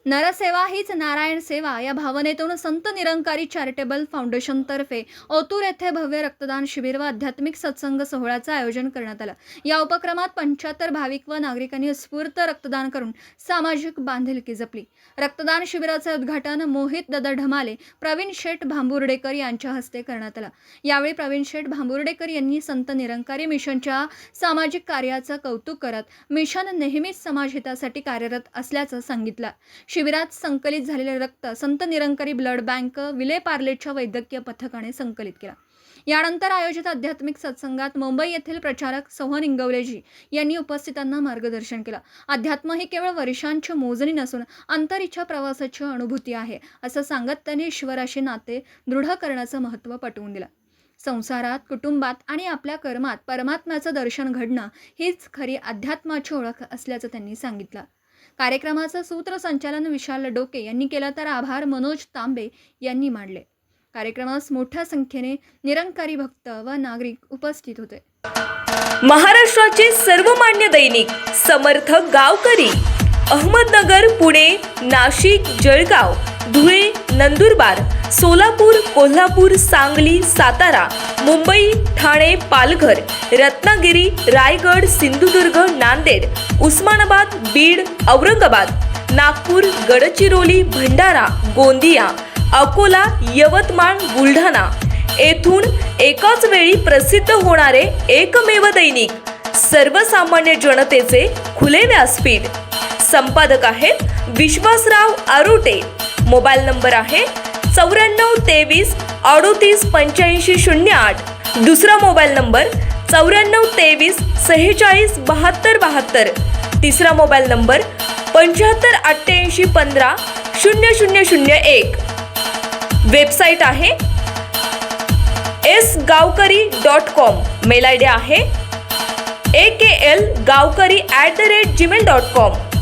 नरसेवा हीच नारायण सेवा या भावनेतून संत निरंकारी चॅरिटेबल फाउंडेशनतर्फे ओतूर येथे भव्य रक्तदान शिबिर व आध्यात्मिक सत्संग सोहळ्याचं आयोजन करण्यात आलं। या उपक्रमात 75 भाविक व नागरिकांनी उत्स्फूर्त रक्तदान करून सामाजिक बांधिलकी जपली। रक्तदान शिबिराचे उद्घाटन मोहित दादा ढमाले, प्रवीण शेठ भांबुर्डेकर यांच्या हस्ते करण्यात आलं। यावेळी प्रवीण शेठ भांबुर्डेकर यांनी संत निरंकारी मिशनच्या सामाजिक कार्याचं कौतुक करत मिशन नेहमीच समाजहितासाठी कार्यरत असल्याचं सांगितलं। शिबिरात संकलित झालेले रक्त संत निरंकारी ब्लड बँक विले पार्लेच्या वैद्यकीय पथकाने संकलित केला। यानंतर आयोजित आध्यात्मिक सत्संगात मुंबई येथील प्रचारक सोहन इंगवलेजी यांनी उपस्थितांना मार्गदर्शन केलं। अध्यात्म ही केवळ वर्षांची मोजणी नसून अंतरीच्या प्रवासाची अनुभूती आहे असं सांगत त्यांनी ईश्वराशी नाते दृढ करण्याचं महत्त्व पटवून दिलं। संसारात, कुटुंबात आणि आपल्या कर्मात परमात्म्याचं दर्शन घडणं हीच खरी अध्यात्माची ओळख असल्याचं त्यांनी सांगितलं। कार्यक्रमाचं सूत्रसंचालन विशाल डोके यांनी केलं तर आभार मनोज तांबे यांनी मानले। कार्यक्रमास मोठ्या संख्येने निरंकारी भक्त व नागरिक उपस्थित होते। महाराष्ट्राचे सर्वमान्य दैनिक समर्थ गावकरी अहमदनगर, पुणे, नाशिक, जळगाव, धुळे, नंदुरबार, सोलापूर, कोल्हापूर, सांगली, सातारा, मुंबई, ठाणे, पालघर, रत्नागिरी, रायगड, सिंधुदुर्ग, नांदेड, उस्मानाबाद, बीड, औरंगाबाद, नागपूर, गडचिरोली, भंडारा, गोंदिया, अकोला, यवतमाळ, बुलढाणा येथून एकाच वेळी प्रसिद्ध होणारे एकमेव दैनिक सर्वसामान्य जनतेचे खुले व्यासपीठ। संपादक आहेत विश्वासराव आरोटे। मोबाईल नंबर आहे 94 23 38 85 08। दुसरा मोबाईल नंबर 94 23 46 72 72। तिसरा मोबाईल नंबर 75 88 15 0001। वेबसाईट आहे sgavkari.com। मेल आयडी आहे akl gavkari@gmail.com।